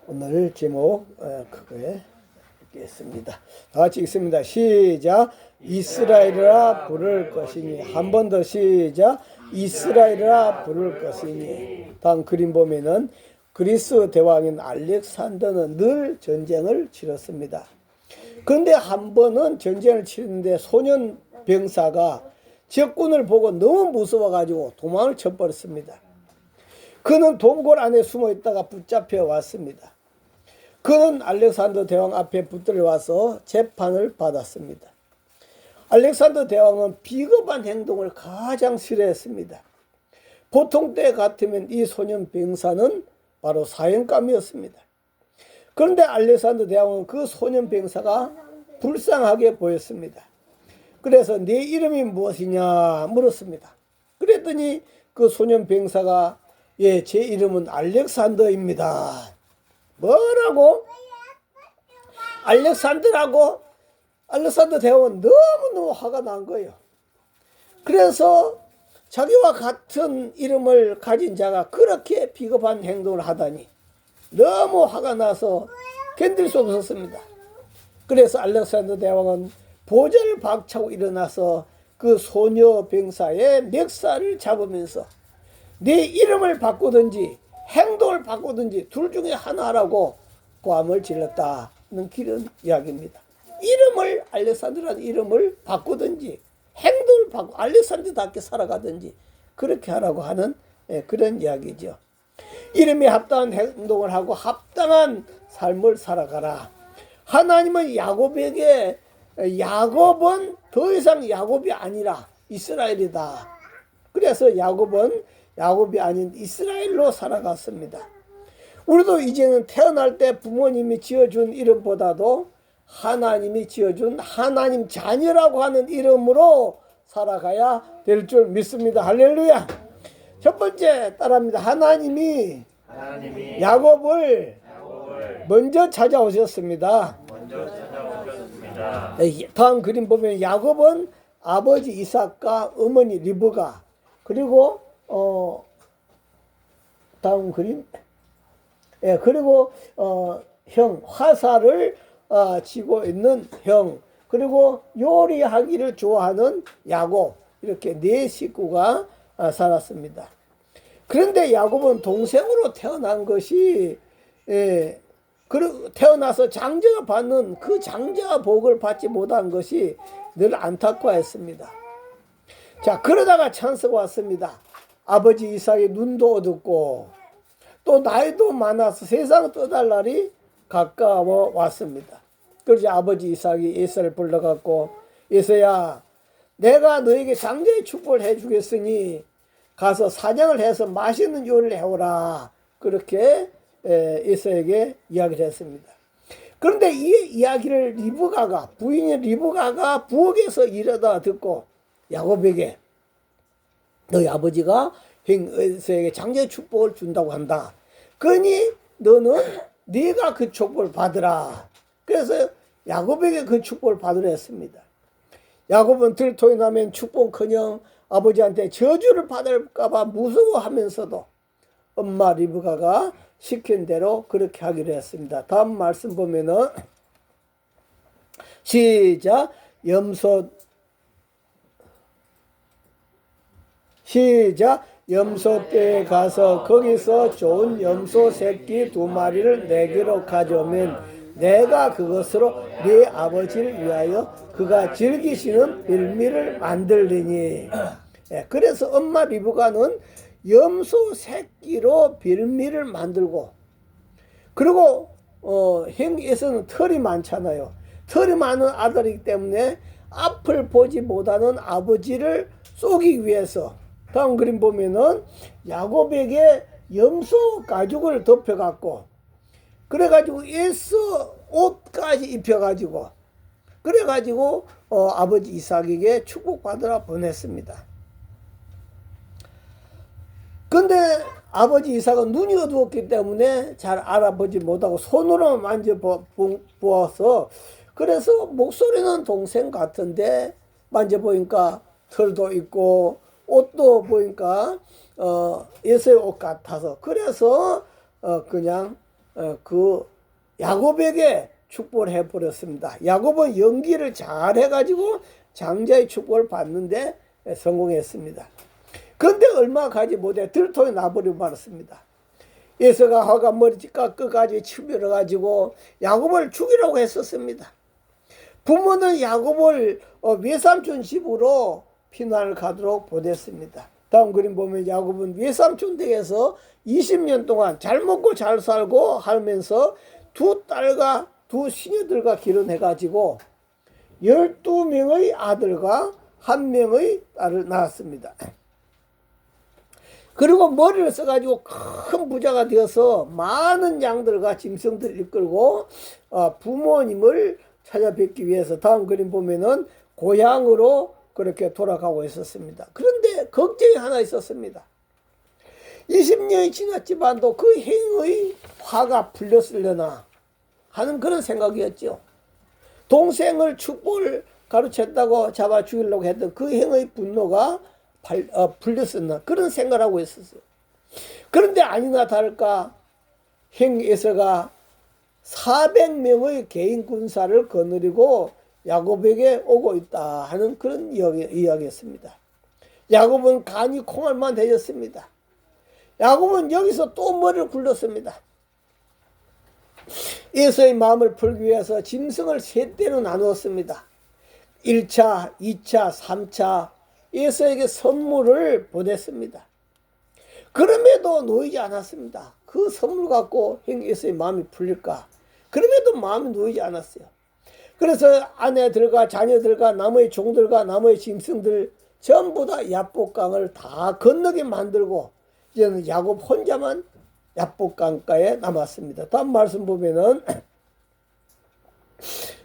오늘 제목 그거에 읽겠습니다. 다 같이 읽습니다. 시작. 이스라엘아 부를 것이니. 한 번 더 시작. 이스라엘아 부를 것이니. 다음 그림 보면은 그리스 대왕인 알렉산더는 늘 전쟁을 치렀습니다. 그런데 한 번은 전쟁을 치는데 소년 병사가 적군을 보고 너무 무서워가지고 도망을 쳐버렸습니다. 그는 동굴 안에 숨어 있다가 붙잡혀 왔습니다. 그는 알렉산더 대왕 앞에 붙들려와서 재판을 받았습니다. 알렉산더 대왕은 비겁한 행동을 가장 싫어했습니다. 보통 때 같으면 이 소년 병사는 바로 사형감이었습니다. 그런데 알렉산더 대왕은 그 소년 병사가 불쌍하게 보였습니다. 그래서 네 이름이 무엇이냐 물었습니다. 그랬더니 그 소년 병사가 제 이름은 알렉산더입니다. 뭐라고? 알렉산더라고? 알렉산더 대왕은 너무너무 화가 난 거예요. 그래서 자기와 같은 이름을 가진 자가 그렇게 비겁한 행동을 하다니 너무 화가 나서 견딜 수 없었습니다. 그래서 알렉산더 대왕은 보좌를 박차고 일어나서 그 소녀 병사의 멱살을 잡으면서 네 이름을 바꾸든지 행동을 바꾸든지 둘 중에 하나라고 고함을 질렀다는 그런 이야기입니다. 이름을 알렉산더라는 이름을 바꾸든지 행동을 바꾸고 알렉산더답게 살아가든지 그렇게 하라고 하는 그런 이야기죠. 이름에 합당한 행동을 하고 합당한 삶을 살아가라. 하나님은 야곱에게 야곱은 더 이상 야곱이 아니라 이스라엘이다. 그래서 야곱은 야곱이 아닌 이스라엘로 살아갔습니다. 우리도 이제는 태어날 때 부모님이 지어준 이름보다도 하나님이 지어준 하나님 자녀라고 하는 이름으로 살아가야 될 줄 믿습니다. 할렐루야. 첫 번째 따라합니다. 하나님이 야곱을 먼저 찾아오셨습니다. 다음 그림 보면 야곱은 아버지 이삭과 어머니 리브가 그리고 다음 그림 그리고 형 화살을 쥐고 있는 형 그리고 요리하기를 좋아하는 야곱 이렇게 네 식구가 살았습니다. 그런데 야곱은 동생으로 태어난 것이 태어나서 장자가 받는 그 장자 복을 받지 못한 것이 늘 안타까워했습니다. 자, 그러다가 찬스가 왔습니다. 아버지 이삭의 눈도 어둡고 또 나이도 많아서 세상 떠날 날이 가까워 왔습니다. 그래서 아버지 이삭이 에서를 불러갖고 에서야 내가 너에게 장자의 축복을 해주겠으니 가서 사냥을 해서 맛있는 요리를 해오라. 그렇게 에서에게 이야기를 했습니다. 그런데 이 이야기를 리브가가 부인인 리브가가 부엌에서 일하다 듣고 야곱에게 너희 아버지가 형 에서에게 장자의 축복을 준다고 한다. 그러니 너는 네가 그 축복을 받으라. 그래서 야곱에게 그 축복을 받으라 했습니다. 야곱은 들통이 나면 축복커녕 아버지한테 저주를 받을까 봐 무서워하면서도 엄마 리브가가 시킨 대로 그렇게 하기로 했습니다. 다음 말씀 보면은 시작. 염소떼에 가서 거기서 좋은 염소 새끼 2마리를 내게로 가져오면 내가 그것으로 네 아버지를 위하여 그가 즐기시는 빌미를 만들리니. 그래서 엄마 리브가는 염소 새끼로 빌미를 만들고 그리고 형에서는 털이 많잖아요. 털이 많은 아들이기 때문에 앞을 보지 못하는 아버지를 쏘기 위해서 다음 그림 보면은 야곱에게 염소 가죽을 덮여갖고 그래가지고 에서 옷까지 입혀가지고 그래가지고 아버지 이삭에게 축복받으라 보냈습니다. 근데 아버지 이삭은 눈이 어두웠기 때문에 잘 알아보지 못하고 손으로 만져보아서 그래서 목소리는 동생 같은데 만져보니까 털도 있고 옷도 보니까 에서의 옷 같아서 그래서 그냥 그 야곱에게 축복을 해버렸습니다. 야곱은 연기를 잘 해가지고 장자의 축복을 받는데 성공했습니다. 그런데 얼마 가지 못해 들통에 나버리고 말았습니다. 에서가 화가 머리가 끝까지 치밀어가지고 야곱을 죽이라고 했었습니다. 부모는 야곱을 외삼촌 집으로 피난을 가도록 보냈습니다. 다음 그림 보면 야곱은 외삼촌 댁에서 20년 동안 잘 먹고 잘 살고 하면서 두 딸과 두 시녀들과 결혼해가지고 12명의 아들과 1명의 딸을 낳았습니다. 그리고 머리를 써가지고 큰 부자가 되어서 많은 양들과 짐승들을 이끌고 부모님을 찾아뵙기 위해서 다음 그림 보면은 고향으로 그렇게 돌아가고 있었습니다. 그런데 걱정이 하나 있었습니다. 20년이 지났지만도 그 행의 화가 풀렸으려나 하는 그런 생각이었죠. 동생을 축복을 가로챘다고 잡아 죽이려고 했던 그 행의 분노가 풀렸었나 그런 생각을 하고 있었어요. 그런데 아니나 다를까 행에서가 400명의 개인 군사를 거느리고 야곱에게 오고 있다 하는 그런 이야기였습니다. 야곱은 간이 콩알만 되었습니다. 야곱은 여기서 또 머리를 굴렸습니다. 에서의 마음을 풀기 위해서 짐승을 3대로 나누었습니다. 1차, 2차, 3차 에서에게 선물을 보냈습니다. 그럼에도 놓이지 않았습니다. 그 선물 갖고 에서의 마음이 풀릴까? 그럼에도 마음이 놓이지 않았어요. 그래서 아내들과 자녀들과 나무의 종들과 나무의 짐승들 전부 다 야복강을 다 건너게 만들고 이제는 야곱 혼자만 야복강가에 남았습니다. 다음 말씀 보면은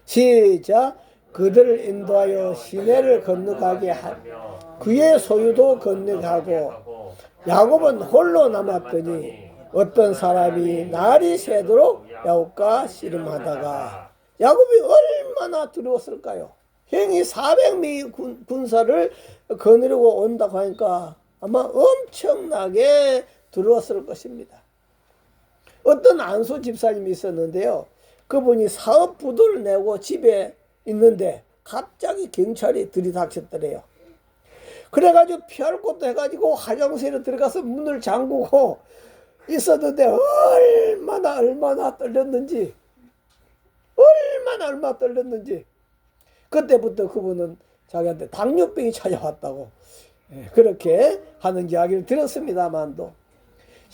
시작. 그들을 인도하여 시내를 건너가게 하며 그의 소유도 건너가고 야곱은 홀로 남았더니 어떤 사람이 날이 새도록 야곱과 씨름하다가 야곱이 얼마나 두려웠을까요? 행이 400명의 군사를 거느리고 온다고 하니까 아마 엄청나게 두려웠을 것입니다. 어떤 안수 집사님이 있었는데요. 그분이 사업부도를 내고 집에 있는데 갑자기 경찰이 들이닥쳤더래요. 그래가지고 피할 곳도 해가지고 화장실에 들어가서 문을 잠그고 있었는데 얼마나 떨렸는지 얼마나 떨렸는지 그때부터 그분은 자기한테 당뇨병이 찾아왔다고 그렇게 하는 이야기를 들었습니다만도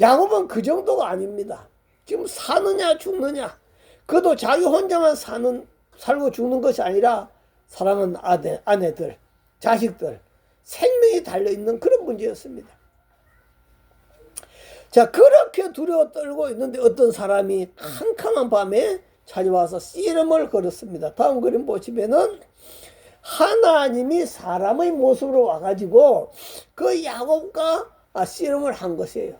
야곱은 그 정도가 아닙니다. 지금 사느냐 죽느냐 그도 자기 혼자만 살고 죽는 것이 아니라 사랑하는 아내들 자식들 생명이 달려있는 그런 문제였습니다. 자, 그렇게 두려워 떨고 있는데 어떤 사람이 캄캄한 밤에 찾아와서 씨름을 걸었습니다. 다음 그림 보시면은 하나님이 사람의 모습으로 와가지고 그 야곱과 씨름을 한 것이에요.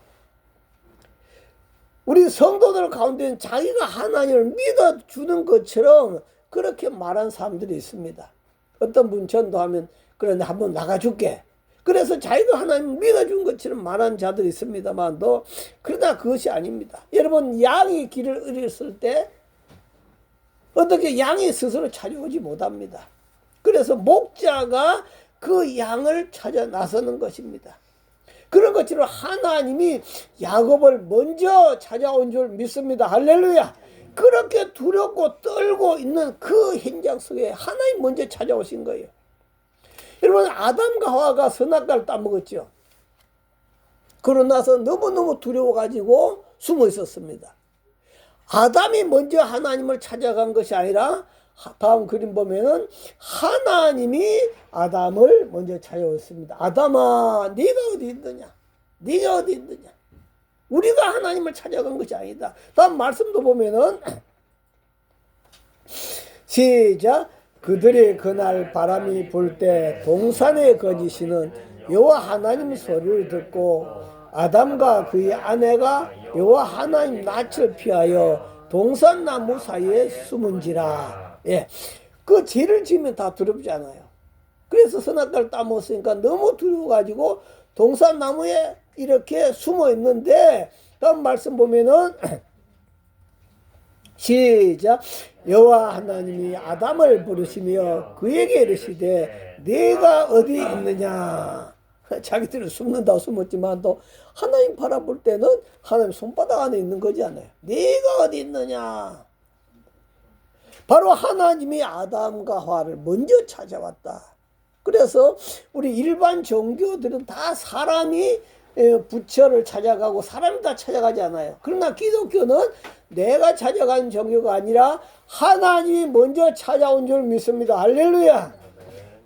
우리 성도들 가운데는 자기가 하나님을 믿어주는 것처럼 그렇게 말한 사람들이 있습니다. 어떤 분 전도하면 그래 한번 나가줄게. 그래서 자기가 하나님을 믿어준 것처럼 말한 자들이 있습니다만도 그러나 그것이 아닙니다. 여러분 양이 길을 잃었을 때 어떻게 양이 스스로 찾아오지 못합니다. 그래서 목자가 그 양을 찾아 나서는 것입니다. 그런 것처럼 하나님이 야곱을 먼저 찾아온 줄 믿습니다. 할렐루야. 그렇게 두렵고 떨고 있는 그 현장 속에 하나님 먼저 찾아오신 거예요. 여러분 아담과 하와가 선악과를 따먹었죠. 그러고 나서 너무너무 두려워가지고 숨어 있었습니다. 아담이 먼저 하나님을 찾아간 것이 아니라 다음 그림 보면은 하나님이 아담을 먼저 찾아왔습니다. 아담아 네가 어디 있느냐? 네가 어디 있느냐? 우리가 하나님을 찾아간 것이 아니다. 다음 말씀도 보면은 시작. 그들이 그날 바람이 불 때 동산에 거주시는 여호와 하나님 소리를 듣고 아담과 그의 아내가 여호와 하나님 낯을 피하여 동산나무 사이에 숨은지라. 예, 그 죄를 지으면 다 두렵지 않아요. 그래서 선악과를 따먹었으니까 너무 두려워가지고 동산나무에 이렇게 숨어 있는데 다음 말씀 보면은 시작. 여호와 하나님이 아담을 부르시며 그에게 이르시되 네가 어디 있느냐. 자기들은 숨는다고 숨었지만 또 하나님 바라볼 때는 하나님 손바닥 안에 있는 거지 않아요. 네가 어디 있느냐. 바로 하나님이 아담과 하와를 먼저 찾아왔다. 그래서 우리 일반 종교들은 다 사람이 부처를 찾아가고 사람이 다 찾아가지 않아요. 그러나 기독교는 내가 찾아간 종교가 아니라 하나님이 먼저 찾아온 줄 믿습니다. 할렐루야.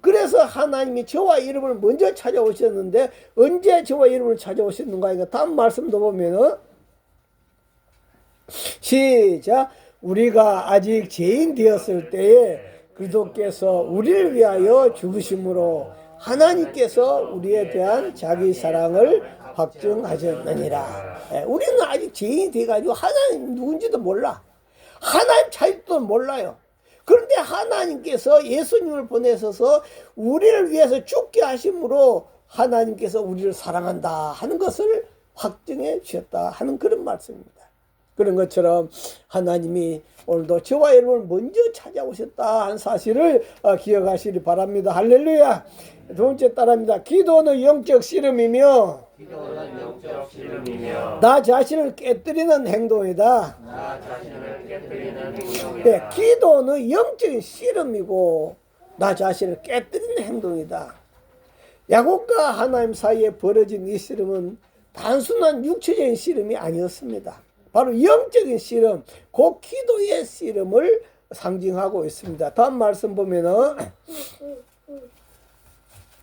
그래서 하나님이 저와 이름을 먼저 찾아오셨는데 언제 저와 이름을 찾아오셨는가? 이거 다음 말씀도 보면은 시작. 우리가 아직 죄인 되었을 때에 그리스도께서 우리를 위하여 죽으심으로 하나님께서 우리에 대한 자기 사랑을 확증하셨느니라. 우리는 아직 죄인이 돼가지고 하나님 누군지도 몰라. 하나님 자기도 몰라요. 그런데 하나님께서 예수님을 보내셔서 우리를 위해서 죽게 하심으로 하나님께서 우리를 사랑한다 하는 것을 확증해 주셨다 하는 그런 말씀입니다. 그런 것처럼 하나님이 오늘도 저와 여러분을 먼저 찾아오셨다 하는 사실을 기억하시기 바랍니다. 할렐루야. 두 번째 따라합니다. 기도는 영적 씨름이며 나 자신을 깨뜨리는 행동이다. 네, 기도는 영적인 씨름이고 나 자신을 깨뜨리는 행동이다. 야곱과 하나님 사이에 벌어진 이 씨름은 단순한 육체적인 씨름이 아니었습니다. 바로 영적인 씨름, 그 기도의 씨름을 상징하고 있습니다. 다음 말씀 보면은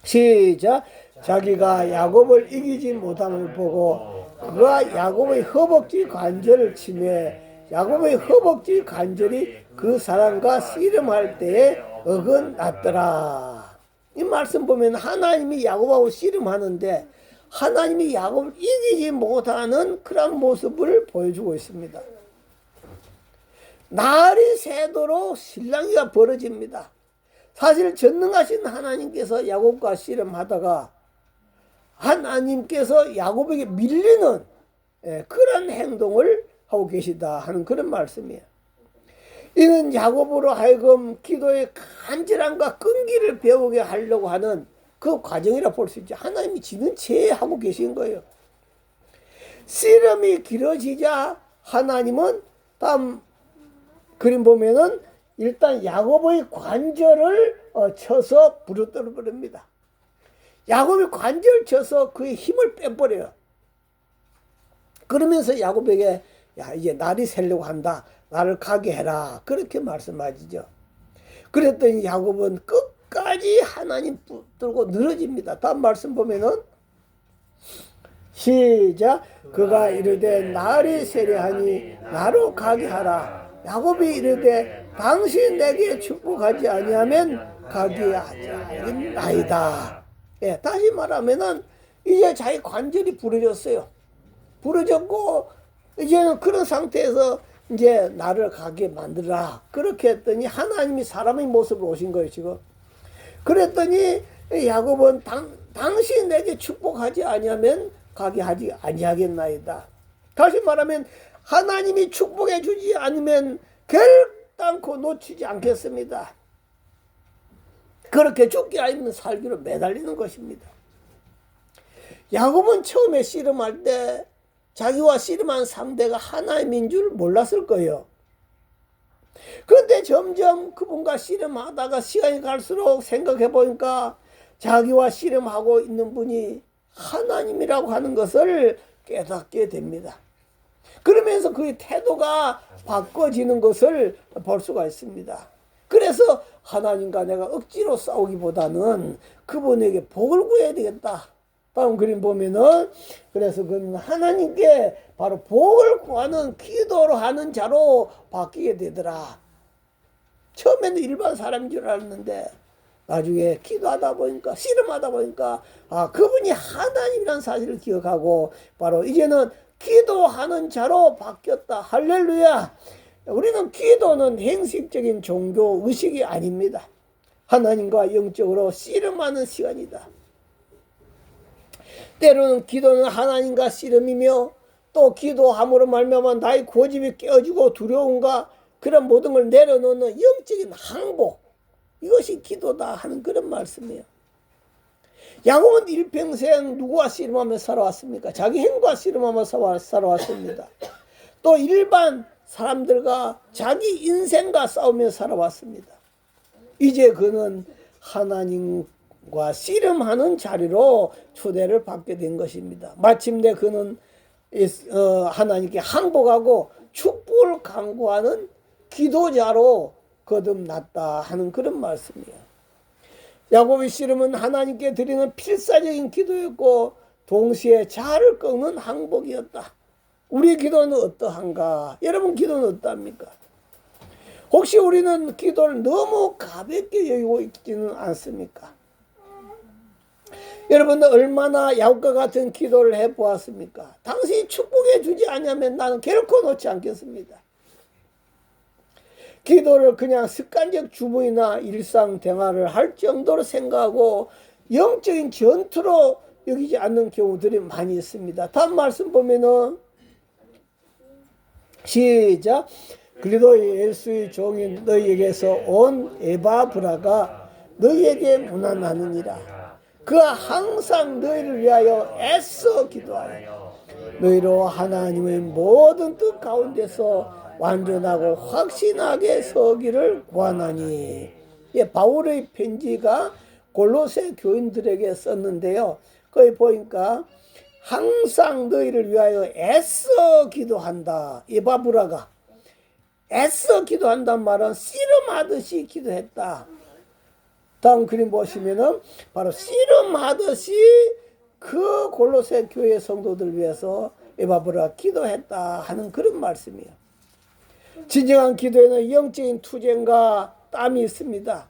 시작. 자기가 야곱을 이기지 못함을 보고 그가 야곱의 허벅지 관절을 치매 야곱의 허벅지 관절이 그 사람과 씨름할 때에 어긋났더라. 이 말씀 보면 하나님이 야곱하고 씨름하는데 하나님이 야곱을 이기지 못하는 그런 모습을 보여주고 있습니다. 날이 새도록 실랑이가 벌어집니다. 사실 전능하신 하나님께서 야곱과 씨름하다가 하나님께서 야곱에게 밀리는 그런 행동을 하고 계시다 하는 그런 말씀이에요. 이는 야곱으로 하여금 기도의 간절함과 끈기를 배우게 하려고 하는 그 과정이라 볼 수 있죠. 하나님이 지는 체하고 계신 거예요. 씨름이 길어지자 하나님은 다음 그림 보면은 일단 야곱의 관절을 쳐서 부러뜨려 버립니다. 야곱이 관절 쳐서 그의 힘을 빼버려요. 그러면서 야곱에게 야 이제 날이 새려고 한다. 나를 가게 해라. 그렇게 말씀하시죠. 그랬더니 야곱은 끝까지 하나님 붙들고 늘어집니다. 다음 말씀 보면은 시작. 그가 이르되 날이 새려하니 나로 가게 하라. 야곱이 이르되 당신 내게 축복하지 아니하면 가게 하지 아니하리이다. 예, 다시 말하면은 이제 자기 관절이 부러졌어요. 부러졌고 이제는 그런 상태에서 이제 나를 가게 만들라. 그렇게 했더니 하나님이 사람의 모습으로 오신 거예요, 지금. 그랬더니 야곱은 당신 내게 축복하지 아니하면 가게 하지 아니하겠나이다. 다시 말하면 하나님이 축복해 주지 않으면 결단코 놓치지 않겠습니다. 그렇게 죽기 아니면 살기로 매달리는 것입니다. 야곱은 처음에 씨름할 때 자기와 씨름한 상대가 하나님인 줄 몰랐을 거예요. 그런데 점점 그분과 씨름하다가 시간이 갈수록 생각해 보니까 자기와 씨름하고 있는 분이 하나님이라고 하는 것을 깨닫게 됩니다. 그러면서 그의 태도가 바꿔지는 것을 볼 수가 있습니다. 그래서 하나님과 내가 억지로 싸우기보다는 그분에게 복을 구해야 되겠다. 다음 그림 보면은 그래서 그는 하나님께 바로 복을 구하는 기도로 하는 자로 바뀌게 되더라. 처음에는 일반 사람인 줄 알았는데 나중에 기도하다 보니까 씨름하다 보니까 그분이 하나님이라는 사실을 기억하고 바로 이제는 기도하는 자로 바뀌었다. 할렐루야. 우리는 기도는 행식적인 종교 의식이 아닙니다. 하나님과 영적으로 씨름하는 시간이다. 때로는 기도는 하나님과 씨름이며 또 기도함으로 말미암아 나의 고집이 깨어지고 두려움과 그런 모든 걸 내려놓는 영적인 항복, 이것이 기도다 하는 그런 말씀이에요. 야곱은 일평생 누구와 씨름하며 살아왔습니까? 자기 행과 씨름하며 살아왔습니다. 또 일반 사람들과 자기 인생과 싸우며 살아왔습니다. 이제 그는 하나님과 씨름하는 자리로 초대를 받게 된 것입니다. 마침내 그는 하나님께 항복하고 축복을 강구하는 기도자로 거듭났다 하는 그런 말씀이에요. 야곱의 씨름은 하나님께 드리는 필사적인 기도였고 동시에 자아를 꺾는 항복이었다. 우리 기도는 어떠한가? 여러분 기도는 어떠합니까? 혹시 우리는 기도를 너무 가볍게 여기고 있지는 않습니까? 여러분들 얼마나 야곱과 같은 기도를 해보았습니까? 당신이 축복해 주지 않으면 나는 결코 놓지 않겠습니다. 기도를 그냥 습관적 주문이나 일상생활을 할 정도로 생각하고 영적인 전투로 여기지 않는 경우들이 많이 있습니다. 다음 말씀 보면은 시작. 그리도의 예수의 종인 너희에게서 온 에바브라가 너희에게 문안하느니라. 그가 항상 너희를 위하여 애써 기도하여 너희로 하나님의 모든 뜻 가운데서 완전하고 확신하게 서기를 구하나니. 바울의 편지가 골로새 교인들에게 썼는데요. 거기 보니까 항상 너희를 위하여 애써 기도한다. 에바브라가 애써 기도한다는 말은 씨름하듯이 기도했다. 다음 그림 보시면은 바로 씨름하듯이 그 골로새 교회 성도들 위해서 에바브라가 기도했다 하는 그런 말씀이에요. 진정한 기도에는 영적인 투쟁과 땀이 있습니다.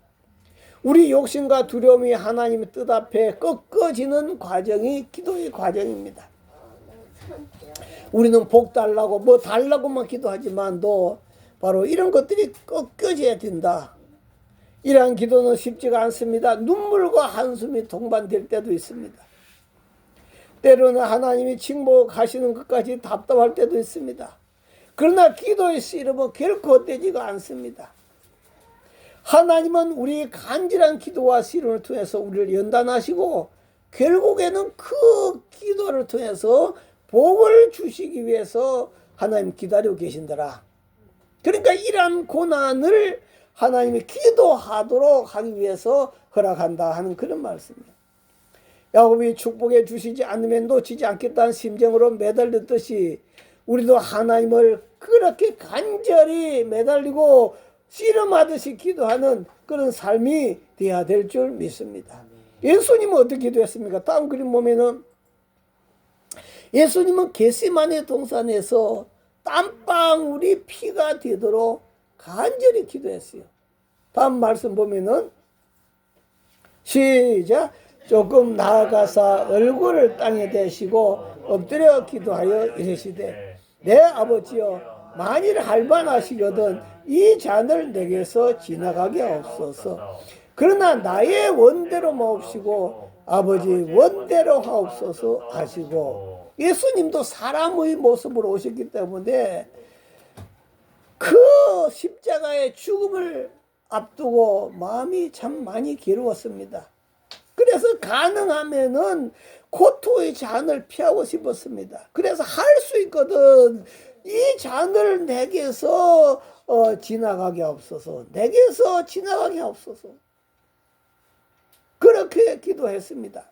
우리 욕심과 두려움이 하나님의 뜻 앞에 꺾어지는 과정이 기도의 과정입니다. 우리는 복 달라고 뭐 달라고만 기도하지만도 바로 이런 것들이 꺾여져야 된다. 이러한 기도는 쉽지가 않습니다. 눈물과 한숨이 동반될 때도 있습니다. 때로는 하나님이 징목하시는 것까지 답답할 때도 있습니다. 그러나 기도의 씨름은 결코 헛되지가 않습니다. 하나님은 우리 간절한 기도와 씨름을 통해서 우리를 연단하시고 결국에는 그 기도를 통해서 복을 주시기 위해서 하나님 기다리고 계신더라. 그러니까 이러한 고난을 하나님이 기도하도록 하기 위해서 허락한다 하는 그런 말씀이에요. 야곱이 축복해 주시지 않으면 놓치지 않겠다는 심정으로 매달렸듯이 우리도 하나님을 그렇게 간절히 매달리고 씨름하듯이 기도하는 그런 삶이 되어야 될 줄 믿습니다. 예수님은 어떻게 기도했습니까? 다음 그림 보면은 예수님은 겟세마네 동산에서 땀방울이 피가 되도록 간절히 기도했어요. 다음 말씀 보면은 시작. 조금 나아가사 얼굴을 땅에 대시고 엎드려 기도하여 이르시되 내 아버지여 만일 할만하시거든 이 잔을 내게서 지나가게 없소서. 그러나 나의 원대로 마옵시고 아버지 원대로 하옵소서 하시고, 예수님도 사람의 모습으로 오셨기 때문에 그 십자가의 죽음을 앞두고 마음이 참 많이 괴로웠습니다. 그래서 가능하면은 고통의 잔을 피하고 싶었습니다. 그래서 할 수 있거든 이 잔을 내게서 지나가게 없어서, 내게서 지나가게 없어서, 그렇게 기도했습니다.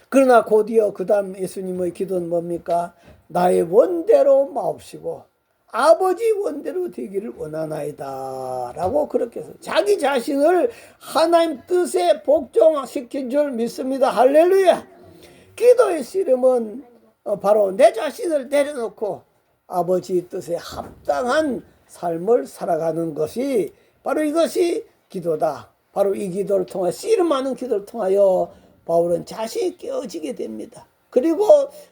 그러나 곧이어 그 다음 예수님의 기도는 뭡니까? 나의 원대로 마옵시고 아버지 원대로 되기를 원하나이다 라고 그렇게 해서 자기 자신을 하나님 뜻에 복종시킨 줄 믿습니다. 할렐루야. 기도의 씨름은 바로 내 자신을 내려놓고 아버지 뜻에 합당한 삶을 살아가는 것이 바로 이것이 기도다. 바로 이 기도를 통해, 씨름하는 기도를 통하여 바울은 자신이 깨어지게 됩니다. 그리고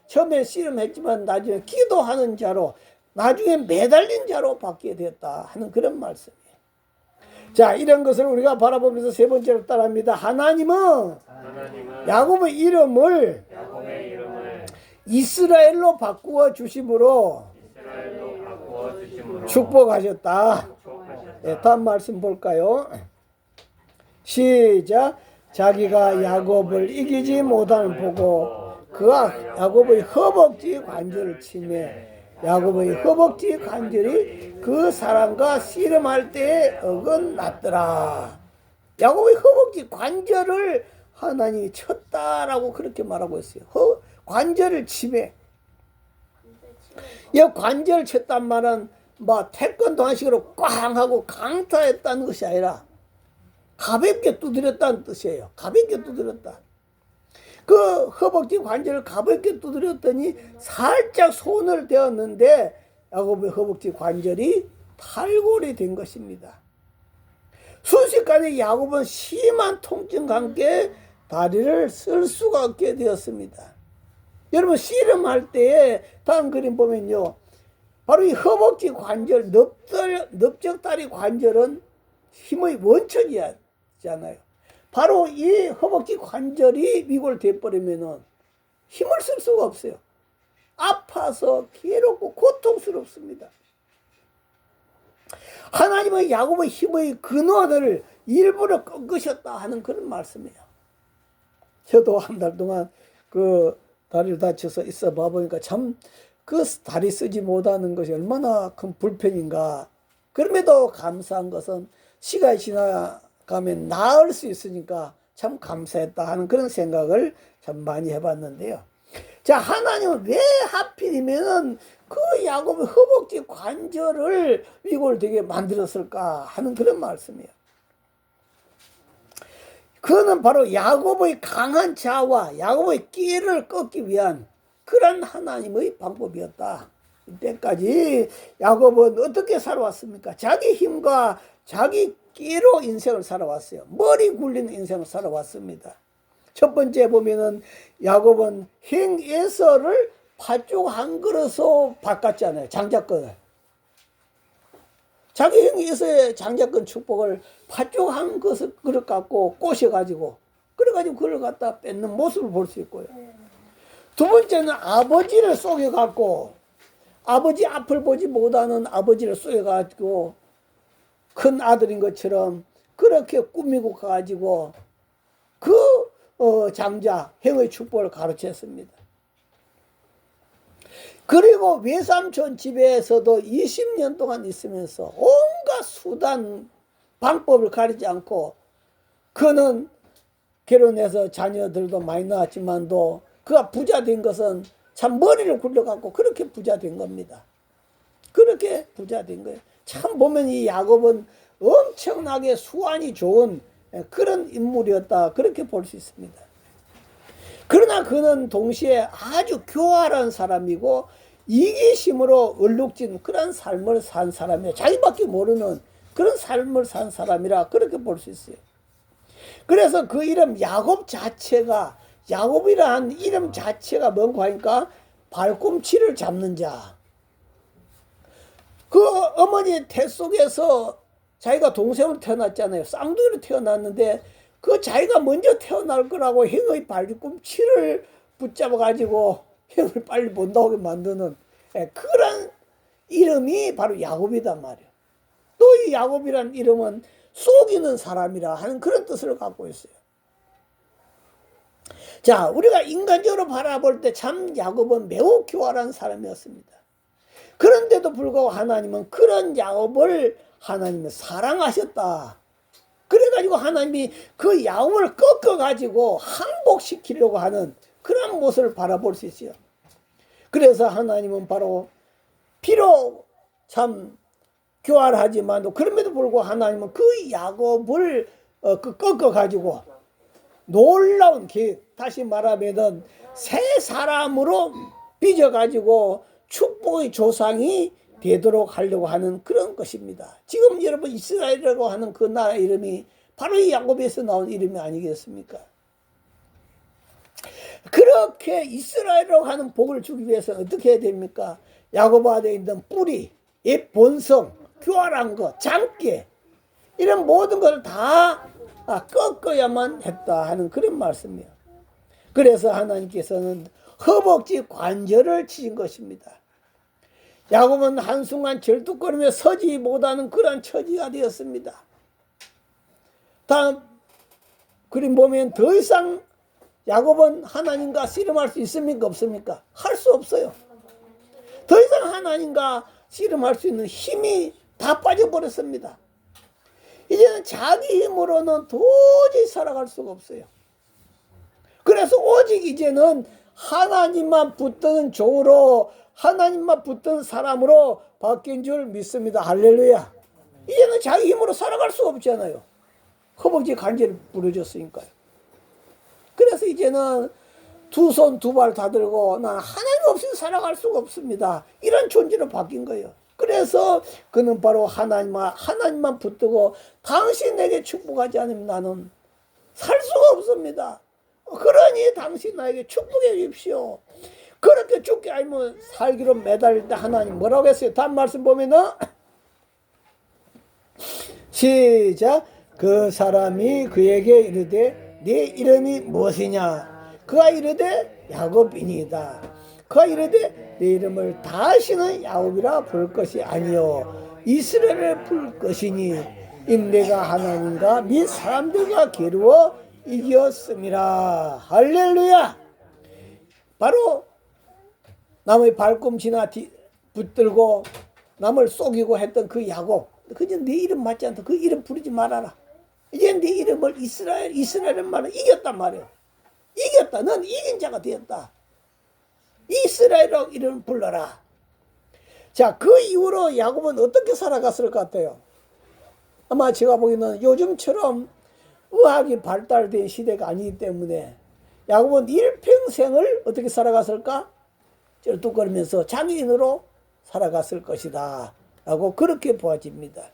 처음에 씨름했지만 나중에 기도하는 자로, 나중에 매달린 자로 바뀌게 되었다 하는 그런 말씀이에요. 자, 이런 것을 우리가 바라보면서 세 번째로 따라합니다. 하나님은 야곱의 이름을 이스라엘로 바꾸어 주심으로 축복하셨다. 네, 다음 말씀 볼까요? 시작. 자기가 야곱을 이기지 못함을 보고 그가 야곱의 허벅지 관절을 치매 야곱의 허벅지 관절이 그 사람과 씨름할 때에 어긋났더라. 야곱의 허벅지 관절을 하나님이 쳤다라고 그렇게 말하고 있어요. 관절을 치매. 이 관절 쳤단 말은 뭐 태권도 한식으로 꽝 하고 강타했다는 것이 아니라 가볍게 두드렸다는 뜻이에요. 가볍게 두드렸다. 그 허벅지 관절을 가볍게 두드렸더니 살짝 손을 대었는데 야곱의 허벅지 관절이 탈골이 된 것입니다. 순식간에 야곱은 심한 통증과 함께 다리를 쓸 수가 없게 되었습니다. 여러분 씨름할 때에 다음 그림 보면요. 바로 이 허벅지 관절, 넓적다리 관절은 힘의 원천이잖아요. 바로 이 허벅지 관절이 위골돼 버리면은 힘을 쓸 수가 없어요. 아파서 괴롭고 고통스럽습니다. 하나님은 야곱의 힘의 근원을 일부러 꺾으셨다 하는 그런 말씀이에요. 저도 한 달 동안 그 다리를 다쳐서 있어 봐 보니까 참 그 다리 쓰지 못하는 것이 얼마나 큰 불편인가. 그럼에도 감사한 것은 시간이 지나가면 나을 수 있으니까 참 감사했다 하는 그런 생각을 참 많이 해봤는데요. 자, 하나님은 왜 하필이면은 그 야곱의 허벅지 관절을 위골되게 만들었을까 하는 그런 말씀이에요. 그거는 바로 야곱의 강한 자와 야곱의 끼를 꺾기 위한 그런 하나님의 방법이었다. 이때까지 야곱은 어떻게 살아왔습니까? 자기 힘과 자기 끼로 인생을 살아왔어요. 머리 굴리는 인생을 살아왔습니다. 첫 번째 보면은 야곱은 행에서를 팥죽 한 그릇으로 바꿨잖아요. 장자권을. 자기 행에서의 장자권 축복을 팥죽 한 그릇 갖고 꼬셔가지고 그래가지고 그걸 갖다 뺏는 모습을 볼 수 있고요. 두 번째는 아버지를 속여갖고 아버지 앞을 보지 못하는 아버지를 속여가지고 큰 아들인 것처럼 그렇게 꾸미고 가가지고 그 장자 행의 축복을 가르쳤습니다. 그리고 외삼촌 집에서도 20년 동안 있으면서 온갖 수단 방법을 가리지 않고 그는 결혼해서 자녀들도 많이 낳았지만도 그가 부자 된 것은 참 머리를 굴려갖고 그렇게 부자 된 겁니다. 그렇게 부자 된 거예요. 참 보면 이 야곱은 엄청나게 수완이 좋은 그런 인물이었다 그렇게 볼 수 있습니다. 그러나 그는 동시에 아주 교활한 사람이고 이기심으로 얼룩진 그런 삶을 산 사람이에요. 자기밖에 모르는 그런 삶을 산 사람이라 그렇게 볼 수 있어요. 그래서 그 이름 야곱 자체가 야곱이라는 이름 자체가 뭔가 하니까 발꿈치를 잡는 자. 그 어머니 태 속에서 자기가 동생으로 태어났잖아요. 쌍둥이로 태어났는데 그 자기가 먼저 태어날 거라고 형의 발꿈치를 붙잡아 가지고 형을 빨리 못 나오게 만드는 그런 이름이 바로 야곱이단 말이에요. 또 이 야곱이라는 이름은 속이는 사람이라 하는 그런 뜻을 갖고 있어요. 자, 우리가 인간적으로 바라볼 때 참 야곱은 매우 교활한 사람이었습니다. 그런데도 불구하고 하나님은 그런 야곱을 하나님은 사랑하셨다. 그래가지고 하나님이 그 야곱을 꺾어가지고 항복시키려고 하는 그런 모습을 바라볼 수 있어요. 그래서 하나님은 바로 비록 참 교활하지만 그럼에도 불구하고 하나님은 그 야곱을 꺾어가지고 놀라운 계획, 다시 말하면 새 사람으로 빚어가지고 축복의 조상이 되도록 하려고 하는 그런 것입니다. 지금 여러분 이스라엘이라고 하는 그 나라 이름이 바로 이 야곱에서 나온 이름이 아니겠습니까? 그렇게 이스라엘이라고 하는 복을 주기 위해서 어떻게 해야 됩니까? 야곱 안에 있는 뿌리, 이 본성, 교활한 것, 장깨 이런 모든 것을 다 꺾어야만 했다 하는 그런 말씀이에요. 그래서 하나님께서는 허벅지 관절을 치신 것입니다. 야곱은 한순간 절뚝거리며 서지 못하는 그런 처지가 되었습니다. 다음 그림 보면 더 이상 야곱은 하나님과 씨름할 수 있습니까? 없습니까? 할 수 없어요. 더 이상 하나님과 씨름할 수 있는 힘이 다 빠져버렸습니다. 이제는 자기 힘으로는 도저히 살아갈 수가 없어요. 그래서 오직 이제는 하나님만 붙드는 종으로, 하나님만 붙드는 사람으로 바뀐 줄 믿습니다. 할렐루야. 이제는 자기 힘으로 살아갈 수가 없잖아요. 허벅지 관절이 부러졌으니까요. 그래서 이제는 두 손 두 발 다 들고 난 하나님 없이 살아갈 수가 없습니다. 이런 존재로 바뀐 거예요. 그래서 그는 바로 하나님만 붙들고 당신 내게 축복하지 않으면 나는 살 수가 없습니다. 그러니 당신 나에게 축복해 주십시오. 그렇게 죽게 알면 살기로 매달릴 때 하나님 뭐라고 했어요? 다음 말씀 보면은 시작. 그 사람이 그에게 이르되 네 이름이 무엇이냐? 그가 이르되 야곱이니이다. 그가 이르되 네 이름을 다시는 야곱이라 부를 것이 아니요 이스라엘을 부를 것이니 인내가 하나님과 및 사람들과 겨루어 이겼음이라. 할렐루야. 바로 남의 발꿈치나 붙들고 남을 속이고 했던 그 야곱, 그저 네 이름 맞지 않다. 그 이름 부르지 말아라. 이제 네 이름을 이스라엘은 말은 이겼단 말이에요. 이겼다. 넌 이긴 자가 되었다. 이스라엘이라고 이름을 불러라. 자, 그 이후로 야곱은 어떻게 살아갔을 것 같아요? 아마 제가 보기에는 요즘처럼 의학이 발달된 시대가 아니기 때문에 야곱은 일평생을 어떻게 살아갔을까? 쩔뚝거리면서 장애인으로 살아갔을 것이다 라고 그렇게 보아집니다.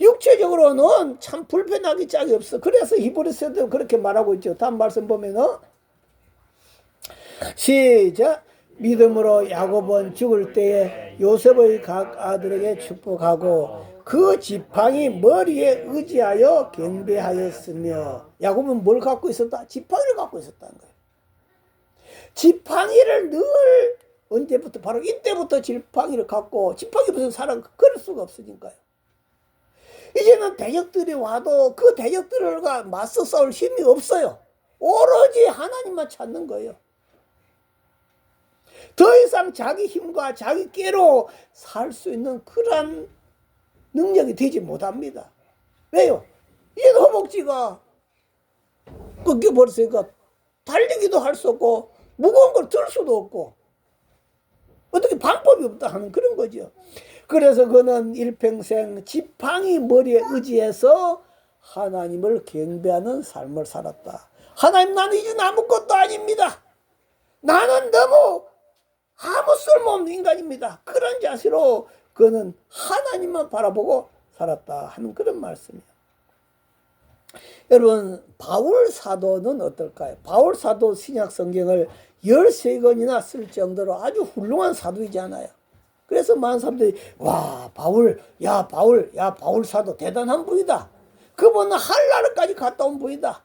육체적으로는 참 불편하기 짝이 없어. 그래서 히브리서도 그렇게 말하고 있죠. 다음 말씀 보면은 시작. 믿음으로 야곱은 죽을 때에 요셉의 각 아들에게 축복하고 그 지팡이 머리에 의지하여 경배하였으며. 야곱은 뭘 갖고 있었다? 지팡이를 갖고 있었다는 거예요. 지팡이를 늘 언제부터? 바로 이때부터 지팡이를 갖고, 지팡이 없으면 사람 걸을 수가 없으니까요. 이제는 대적들이 와도 그 대적들과 맞서 싸울 힘이 없어요. 오로지 하나님만 찾는 거예요. 더 이상 자기 힘과 자기 깨로 살 수 있는 그런 능력이 되지 못합니다. 왜요? 이 허벅지가 꺾여버렸으니까 달리기도 할 수 없고 무거운 걸 들 수도 없고 어떻게 방법이 없다 하는 그런 거죠. 그래서 그는 일평생 지팡이 머리에 의지해서 하나님을 경배하는 삶을 살았다. 하나님, 나는 이제 아무것도 아닙니다. 나는 너무 아무 쓸모없는 인간입니다. 그런 자세로 그는 하나님만 바라보고 살았다 하는 그런 말씀이에요. 여러분, 바울 사도는 어떨까요? 바울 사도 신약 성경을 13권이나 쓸 정도로 아주 훌륭한 사도이잖아요. 그래서 많은 사람들이 와, 바울 사도 대단한 분이다. 그분은 한나라까지 갔다 온 분이다.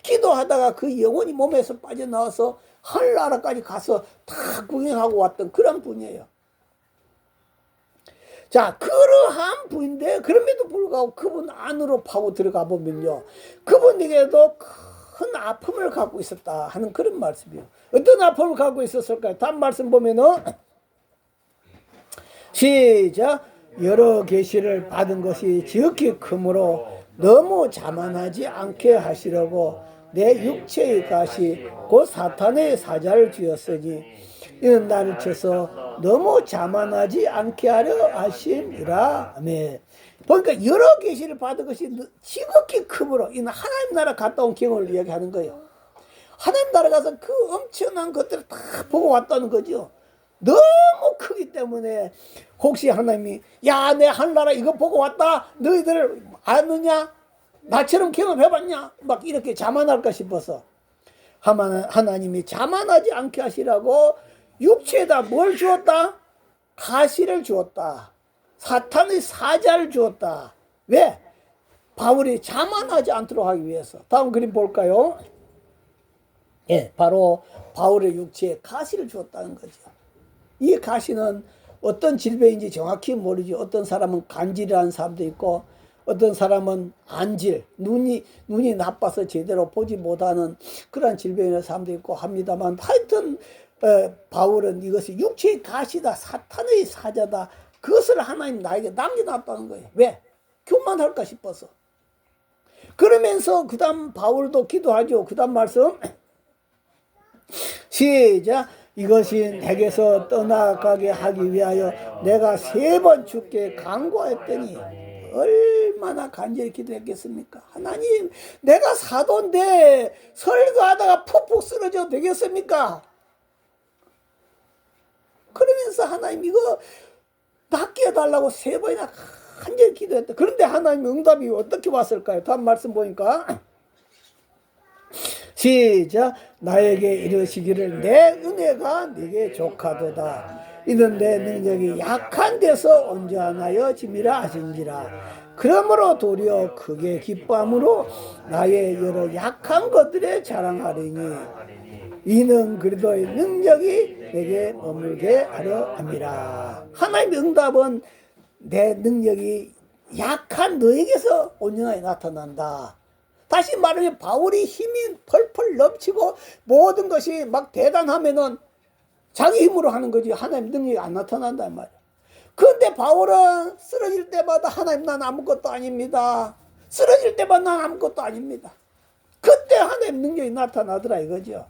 기도하다가 그 영혼이 몸에서 빠져나와서 한나라까지 가서 다 구경하고 왔던 그런 분이에요. 자, 그러한 분인데 그럼에도 불구하고 그분 안으로 파고 들어가 보면요, 그분에게도 큰 아픔을 갖고 있었다 하는 그런 말씀이에요. 어떤 아픔을 갖고 있었을까요? 다음 말씀 보면은 시작. 여러 계시를 받은 것이 지극히 크므로 너무 자만하지 않게 하시려고 내 육체의 가시 곧 사탄의 사자를 쥐었으니 이는 나를 쳐서 너무 자만하지 않게 하려 하심이라. 아멘. 보니까 여러 계시를 받은 것이 지극히 크므로, 이는 하나님 나라 갔다 온 경험을 이야기하는 거예요. 하나님 나라 가서 그 엄청난 것들을 다 보고 왔다는 거죠. 너무 크기 때문에 혹시 하나님이 야, 내 하늘나라 이거 보고 왔다, 너희들 아느냐? 나처럼 경험해봤냐? 막 이렇게 자만할까 싶어서 하나님이 자만하지 않게 하시라고 육체에다 뭘 주었다? 가시를 주었다. 사탄의 사자를 주었다. 왜? 바울이 자만하지 않도록 하기 위해서. 다음 그림 볼까요? 예, 바로 바울의 육체에 가시를 주었다는 거죠. 이 가시는 어떤 질병인지 정확히 모르지. 어떤 사람은 간질이라는 사람도 있고 어떤 사람은 안질, 눈이 나빠서 제대로 보지 못하는 그런 질병이라는 사람도 있고 합니다만 하여튼 바울은 이것이 육체의 가시다, 사탄의 사자다. 그것을 하나님 나에게 남겨놨다는 거예요. 왜? 교만할까 싶어서. 그러면서 그 다음 바울도 기도하죠. 그 다음 말씀 시작. 이것이 내게서 떠나가게 하기 위하여 내가 3번 주께 간구하였더니 얼마나 간절히 기도했겠습니까? 하나님, 내가 사도인데 설교하다가 푹푹 쓰러져도 되겠습니까? 그러면서 하나님 이거 낫게 해달라고 3번이나 간절히 기도했다. 그런데 하나님의 응답이 어떻게 왔을까요? 다음 말씀 보니까 시작. 나에게 이르시기를 내 은혜가 네게 족하도다. 이는 내 능력이 약한 데서 온전하여 짐이라 하신지라. 그러므로 도리어 크게 기뻐함으로 나의 여러 약한 것들에 자랑하리니 이는 그리스도의 능력이 내게 머물게 하려 함이라. 하나님의 응답은 내 능력이 약한 너에게서 온전하게 나타난다. 다시 말하면 바울이 힘이 펄펄 넘치고 모든 것이 막 대단하면은 자기 힘으로 하는 거지 하나님 능력이 안 나타난단 말이야. 그런데 바울은 쓰러질 때마다 하나님 난 아무것도 아닙니다. 쓰러질 때마다 난 아무것도 아닙니다. 그때 하나님 능력이 나타나더라 이거죠.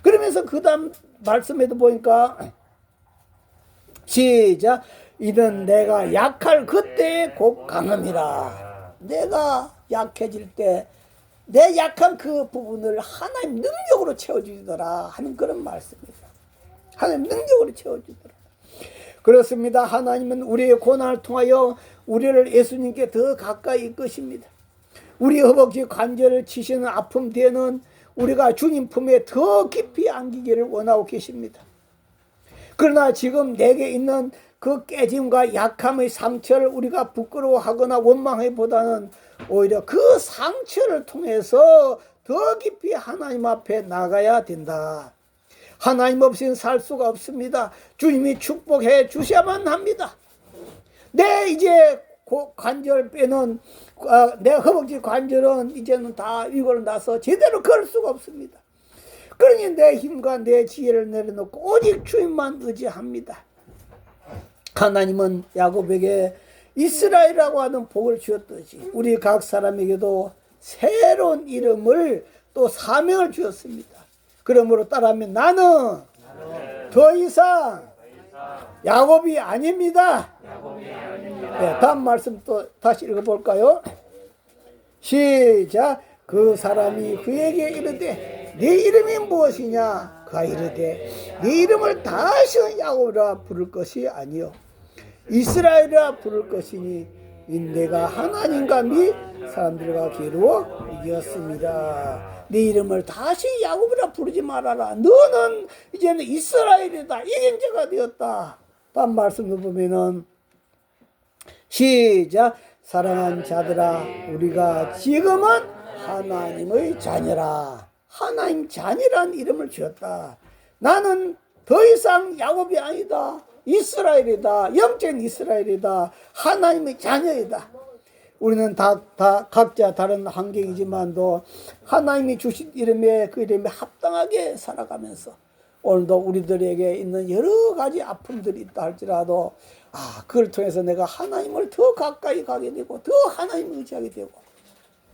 그러면서 그 다음 말씀에도 보니까 시작. 이는 내가 약할 그때에 곧 강함이라. 내가 약해질 때 내 약한 그 부분을 하나님 능력으로 채워주시더라 하는 그런 말씀입니다. 하나님 능력으로 채워주더라. 그렇습니다. 하나님은 우리의 고난을 통하여 우리를 예수님께 더 가까이 이끄십니다. 우리 허벅지 관절을 치시는 아픔 뒤에는 우리가 주님 품에 더 깊이 안기기를 원하고 계십니다. 그러나 지금 내게 있는 그 깨짐과 약함의 상처를 우리가 부끄러워하거나 원망하기보다는 오히려 그 상처를 통해서 더 깊이 하나님 앞에 나가야 된다. 하나님 없이는 살 수가 없습니다. 주님이 축복해 주셔야만 합니다. 내 이제 관절 빼는 내 허벅지 관절은 이제는 다 이걸 나서 제대로 걸을 수가 없습니다. 그러니 내 힘과 내 지혜를 내려놓고 오직 주님만 의지합니다. 하나님은 야곱에게 이스라엘이라고 하는 복을 주었듯이 우리 각 사람에게도 새로운 이름을 또 사명을 주었습니다. 그러므로 따라하면 나는 더 이상 야곱이 아닙니다. 네, 다음 말씀 또 다시 읽어볼까요? 시작. 그 사람이 그에게 이르되 네 이름이 무엇이냐? 그가 이르되 네 이름을 다시 야곱이라 부를 것이 아니요 이스라엘이라 부를 것이니 내가 하나님과 및 사람들과 기루어 이겼습니다. 네 이름을 다시 야곱이라 부르지 말아라. 너는 이제는 이스라엘이다. 이긴 자가 되었다. 다음 말씀을 보면은 시작. 사랑한 자들아 우리가 지금은 하나님의 자녀라. 하나님 자녀란 이름을 주었다. 나는 더 이상 야곱이 아니다. 이스라엘이다. 영적인 이스라엘이다. 하나님의 자녀이다. 우리는 다 각자 다른 환경이지만도 하나님이 주신 이름에 그 이름에 합당하게 살아가면서 오늘도 우리들에게 있는 여러 가지 아픔들이 있다 할지라도 그걸 통해서 내가 하나님을 더 가까이 가게 되고 더 하나님을 의지하게 되고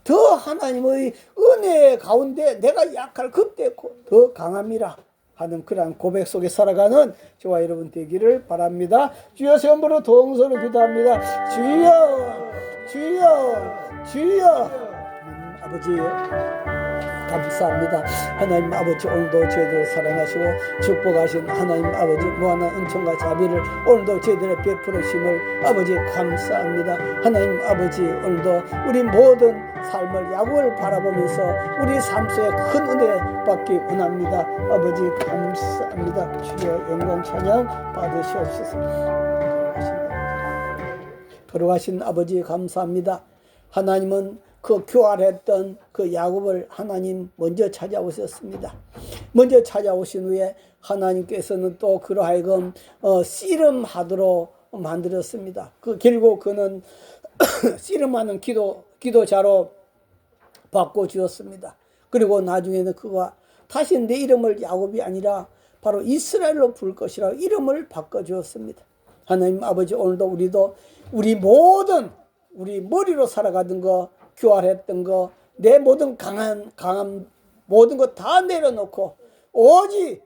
더 하나님의 은혜 가운데 내가 약할 그때 더 강함이라 하는 그런 고백 속에 살아가는 저와 여러분 되기를 바랍니다. 주여 세움으로 동서로 기도합니다. 주여 주여 주여. 아버지 감사합니다. 하나님 아버지 오늘도 저희들을 사랑하시고 축복하신 하나님 아버지 무한한 은총과 자비를 오늘도 저희들의 베풀으심을 아버지 감사합니다. 하나님 아버지 오늘도 우리 모든 삶을 야곱을 바라보면서 우리 삶 속에 큰 은혜 받기 원합니다. 아버지 감사합니다. 주여 영광 찬양 받으시옵소서. 걸어가신 아버지 감사합니다. 하나님은 그 교활했던 그 야곱을 하나님 먼저 찾아오셨습니다. 먼저 찾아오신 후에 하나님께서는 또 그러하여금 씨름하도록 만들었습니다. 결국 그는 씨름하는 기도자로 바꿔주었습니다. 그리고 나중에는 그가 다시 내 이름을 야곱이 아니라 바로 이스라엘로 부를 것이라고 이름을 바꿔주었습니다. 하나님 아버지, 오늘도 우리도 우리 머리로 살아가던 거, 교활했던 거, 내 모든 강한 모든 거 다 내려놓고 오직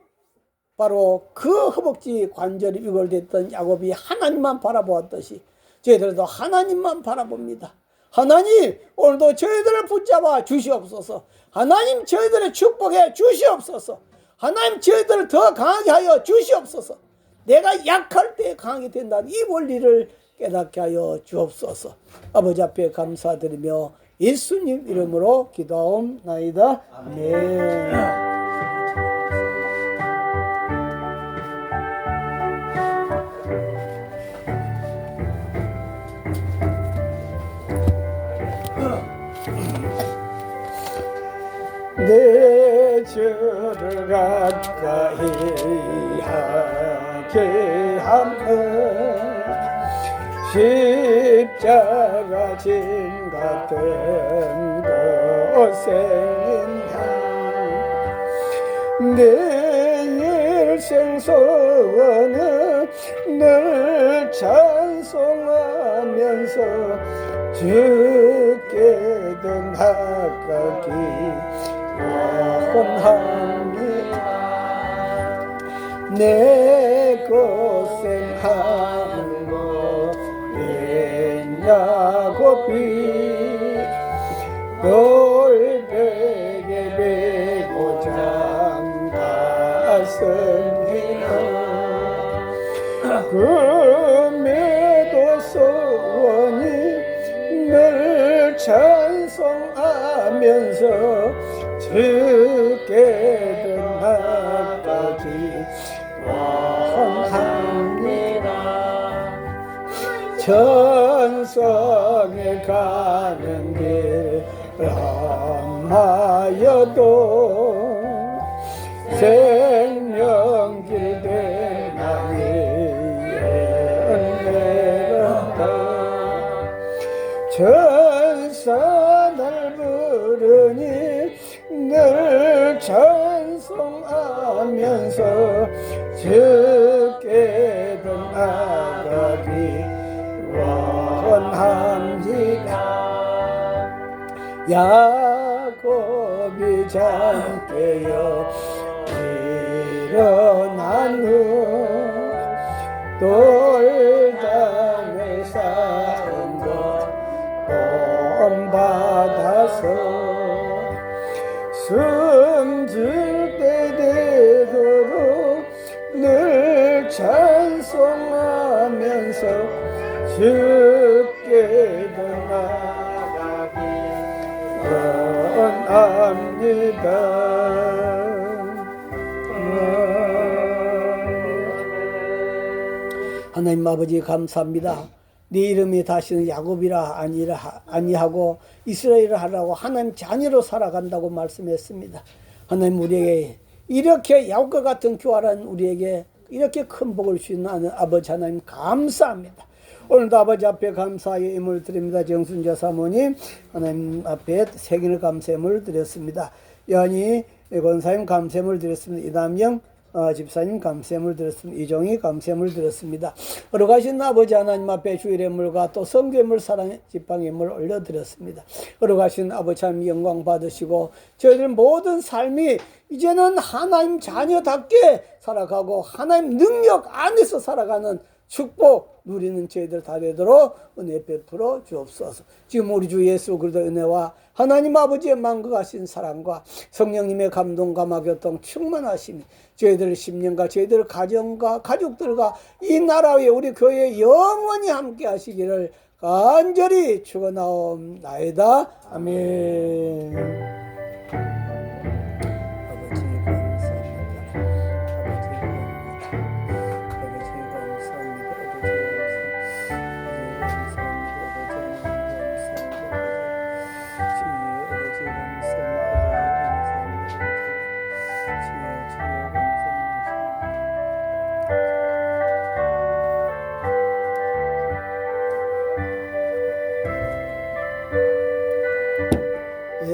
바로 그 허벅지 관절이 유골됐던 야곱이 하나님만 바라보았듯이 저희들도 하나님만 바라봅니다. 하나님, 오늘도 저희들을 붙잡아 주시옵소서. 하나님, 저희들을 축복해 주시옵소서. 하나님, 저희들을 더 강하게 하여 주시옵소서. 내가 약할 때 강하게 된다는 이 원리를 깨닫게 하여 주옵소서. 아버지 앞에 감사드리며 예수님 이름으로 기도하옵나이다. 아멘. 내 주를 가까이 하게 하면 십자가 짐 같은 고생이나 내 일생 소원은 늘 찬송하면서 주께도 나가기 원합니다. 내 고생하는 거 야곱이 돌베개 메고 장가섭니다. 금에도 소원이 늘 찬송하면서 주께도 나가기 원합니다. 천성에 가는 길 험하여도 생명길 대나니 은혜롭다. 천사 날 부르니 늘 찬송하면서 주께도 나가기 원합니다. 야곱이 잠깨어 일어난 후 돌담에 쌓은 것 본받아서 숨질 때 되도록 늘 찬송하면서 주께도 나가기 원합니다. 하나님 아버지 감사합니다. 네 이름이 다시는 야곱이라 아니하고 이스라엘을 하라고 하나님 자녀로 살아간다고 말씀했습니다. 하나님 우리에게 이렇게 야곱과 같은 교활한 우리에게 이렇게 큰 복을 주시는 아버지 하나님 감사합니다. 오늘도 아버지 앞에 감사의 예물 드립니다. 정순자 사모님 하나님 앞에 세기를 감사예물 드렸습니다. 연희 권사님 감사예물 드렸습니다. 이남영 집사님 감사예물 드렸습니다. 이종희 감사예물 드렸습니다. 거룩하신 아버지 하나님 앞에 주일예물과 또 성교예물 사랑 지팡예물 올려드렸습니다. 거룩하신 아버지 하나님 영광 받으시고 저희들 모든 삶이 이제는 하나님 자녀답게 살아가고 하나님 능력 안에서 살아가는 축복 누리는 저희들 다 되도록 은혜 베풀어 주옵소서. 지금 우리 주 예수 그리스도의 은혜와 하나님 아버지의 만극하신 사랑과 성령님의 감동 감화교통 충만하심이 저희들 심령과 저희들 가정과 가족들과 이 나라 위에 우리 교회에 영원히 함께 하시기를 간절히 축원하옵나이다. 아멘.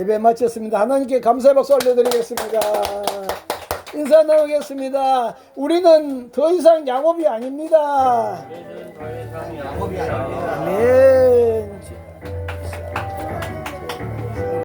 예배 마쳤습니다. 하나님께 감사의 박수 올려드리겠습니다. 인사 나누겠습니다. 우리는 더 이상 양업이 아닙니다. 우리는 더 이상 양업이 아닙니다. 아멘.